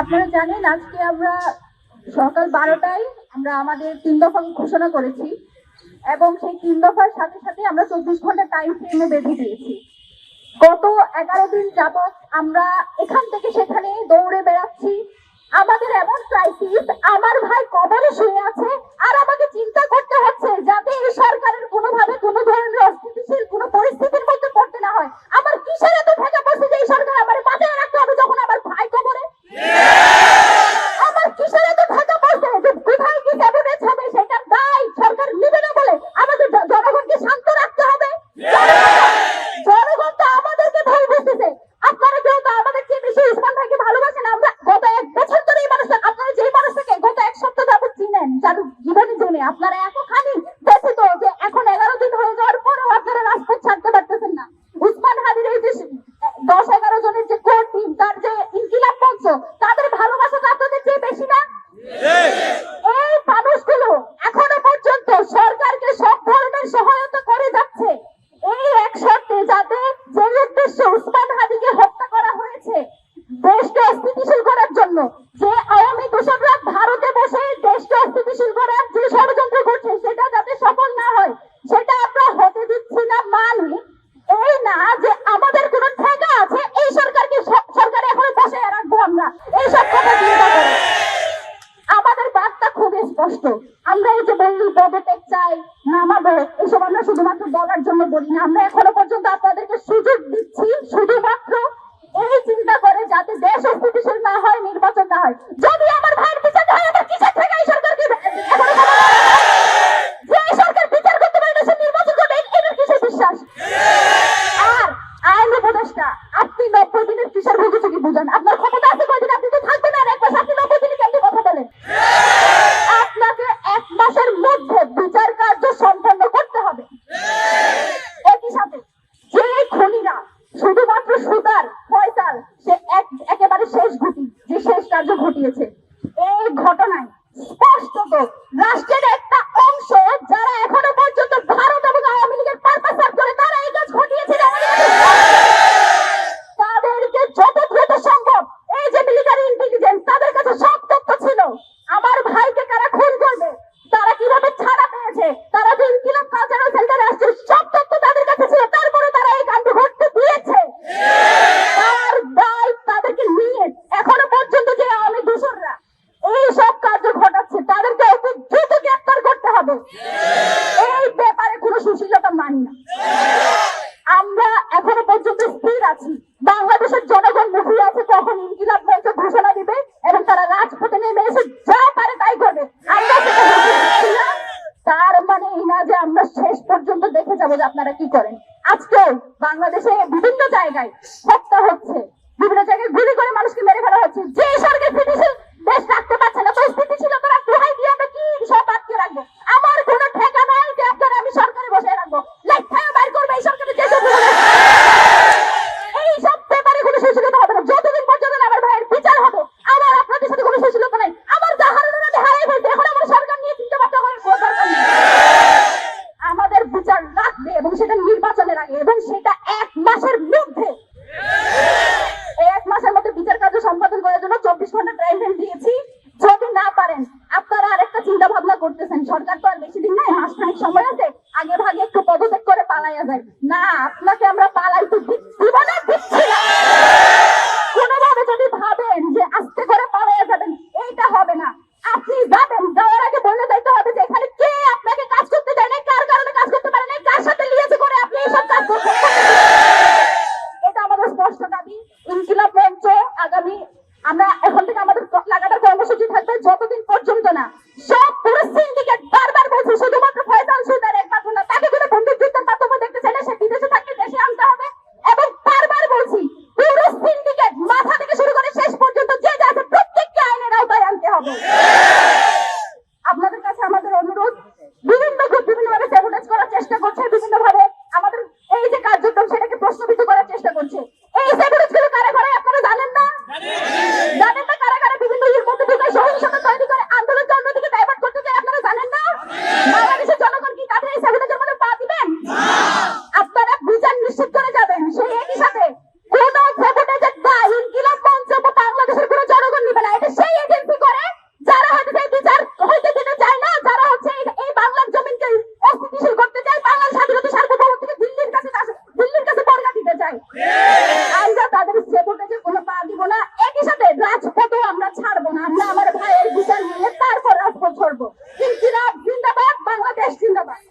আপনারা জানেন আজকে আমরা সকাল 12টায় আমরা আমাদের 3 দফা ঘোষণা করেছি এবং সেই 3 দফার সাথে সাথে আমরা 24 ঘন্টা টাইম ফ্রেমে বেঁধে দিয়েছি। গত 11 দিন যাবৎ আমরা এখান থেকে সেখানে দৌড়ে বেড়াচ্ছি। আমাদের এমন ক্রাইসিস, আমার ভাই কবরে শুয়ে আছে আর আমাকে চিন্তা করতে হচ্ছে যাতে এই সরকারের কোনোভাবে কোনো ধরনের অস্থিতিশীল কোনো পরিস্থিতির মধ্যে পড়তে না হয়। আমার কিসের এত ঠেকা পড়ছে যে এই সরকার আমার বাঁচিয়ে রাখতে হবে যখন আমার ভাই কবরে? আমার কিসের এত ঠেকা পড়ছে যে কোথায় কি ক্যাবিনেট হবে সেটা দায় সরকার নেবে না বলে আমাদের জনগণকে শান্ত রাখতে হবে? জনগণ তো আমাদেরকে ভয় বুঝতেছে। আপনারা কেউ তো আমাদের চেয়ে বেশি উসমান ভাইকে ভালোবাসেন। আমরা গত 1 বছর ধরে এই মানুষ, আপনারা যেই মানুষটাকে গত 1 সপ্তাহ যাবত চিনেন, যার জীবনে জেনে আপনারা এতখানি ব্যথিত যে এখন 11 দিন হয়ে যাওয়ার পরেও আপনারা রাজপথ ছাড়তে পারতেছেন না। উসমান হাদির এই যে 10-11 জনের যে কোর টিম, তার যে ইনকিলাব মঞ্চ, তাদের ভালোবাসাটা আপনাদের চেয়ে বেশি না? এই মানুষগুলো এখনো পর্যন্ত সরকারকে সব ধরনের সহায়তা করে যাচ্ছে এই এক শর্তে, যাতে যে উদ্দেশ্যে উসমান হাদিকে হত্যা করা হয়েছে দেশকে অস্থিতিশীল করার জন্য, যে আওয়ামী দোসররা ভারতে বসে দেশকে অস্থিতিশীল করার যে ষড়যন্ত্র করছে সেটা যাতে সফল না হয় সেটা আমরা হতে দিচ্ছি না। মানে এই না যে আমাদের কোনো ঠেকা আছে এই সরকারকে সরকারে এখন বসে রাখবো আমরা, এইসব কথা চিন্তা করে। আমাদের বার্তা খুবই স্পষ্ট। আমরা এই যে বলি পদত্যাগ চাই, নামাবো, এসব আমরা শুধুমাত্র বলার জন্য বলি না। আমরা এখনো পর্যন্ত আপনাদেরকে সুযোগ দিচ্ছি শুধুমাত্র এই চিন্তা করে যাতে দেশ অস্থিতিশীল না হয়, নির্বাচন না হয়। যদি আমার ভাইয়ের বিচার হয়, আমার কিসের থেকে এই সরকারকে যে সরকার বিচার করতে পারে না সে নির্বাচন করবে, এটার কিসের বিশ্বাস? আর আইন উপদেষ্টা, আপনি 90 দিনের কিসের ভুগেছে কি বুঝেন? আপনার ক্ষমতা আছে কয়দিন? আপনি তো থাকবেন আর 1 মাস, আপনি 90 দিনে কেমনি কথা বলেন? আপনাকে 1 মাসের মধ্যে বিচার কার্য সম্পন্ন করতে হবে। একই সাথে যে খুনিরা শুধুমাত্র সুতার ফয়সাল, সে একেবারে শেষ ঘটি, যে শেষ কার্য ঘটিয়েছে এই ঘটনায় স্পষ্টত রাষ্ট্রের একটা অংশ যারা এখনো পর্যন্ত ভারত এবং আওয়ামী লীগের পারপাস করে তারা এই কাজ ঘটিয়েছে। তাদেরকে যত দ্রুত সম্ভব, এই যে মিলিটারি ইন্টেলিজেন্স, তাদের কাছে সব তথ্য ছিল আমার ভাইকে কারা খুন করবে, তারা কিভাবে ছাড়া পেয়েছে, তারা যে ইনকিলাব কালচারাল সেন্টারে আসছে, সব তথ্য তাদের কাছে ছিল। তারপরে তারা এই কাণ্ড ঘটতে দিয়েছে। তার দায় তাদেরকে নিয়ে এখনো পর্যন্ত যে আওয়ামী দোসররা এই সব কার্য ঘটাচ্ছে তাদেরকে অতি দ্রুত গ্রেফতার করতে হবে। এই ব্যাপারে কোনো সুশীলতা মানি না। আমরা এখনো পর্যন্ত স্থির আছি। বাংলাদেশের জনগণ মুখিয়ে আছে কখন ইনকিলাব মঞ্চ ঘোষণা দিবে এবং তারা রাজপথে নেমে এসে যা পারে তাই করবে। আমরা সেটা বুঝতে না। তার মানে এই না যে আমরা শেষ পর্যন্ত দেখে যাবো যে আপনারা কি করেন। আজকে বাংলাদেশে বিভিন্ন জায়গায় হত্যা হচ্ছে, বিভিন্ন জায়গায় গুলি করে মানুষকে মেরে ফেলা হচ্ছে। যে সরকার স্থিতিশীল দেশ রাখতে পারছে না, তো স্থিতিশীলতার দোহাই দিয়ে আমরা কি সব আটকে রাখবো? আমার কোনো ঠেকা নাই যে আপনারা আমি সরকারে বসে রাখবো। লেখায় বাইর করবে এই সরকারের যে এই সব ব্যাপারে কোনো সুশীলতা হবে না যতদিন পর্যন্ত আমার ভাইয়ের বিচার হবে। আমার আপনাদের সাথে কোনো সুশীলতা নাই। আমার যা হারানোর আগে হারাই ফেলছে, এখন আমার সরকার নিয়ে চিন্তা ভাবনা করার কোনো দরকার নেই। আমাদের বিচার রাখবে এবং সেটা নির্বাচনের আগে, এবং সেটা 1 মাসের মধ্যে। এই 1 মাসের মধ্যে বিচার কার্য সম্পাদন করার জন্য 24 ঘন্টা টাইম ফ্রেম দিয়েছি। যদি না পারেন, আপনারা আরেকটা চিন্তা ভাবনা করতেছেন সরকার তো আর বেশি দিন নাই, মাসখানেক সময় আছে, আগে ভাগে একটু পদত্যাগ করে পালাইয়া যায়। না, আপনাকে আমরা পালাইতে দিব না, দিচ্ছি না। কোনোভাবে যদি ভাবেন যে আস্তে করে পালাইয়া যাবেন, এইটা হবে না। আপনি যাবেন, যাওয়ার আগে বলে যাইতে হবে যে এখানে কে আপনাকে কাজ করতে দেয় না, কার কারণে কাজ করতে পারে না, কার সাথে লিয়েছে করে আপনি এইসব কাজ করছেন। এটা আমাদের স্পষ্ট দাবি। ইনকিলাব মঞ্চ আগামী, আমরা এখন থেকে আমাদের লাগাতার কর্মসূচি থাকবে যতদিন পর্যন্ত না সব পুরো সিন্ডিকেট, বারবার বলছি শুধুমাত্র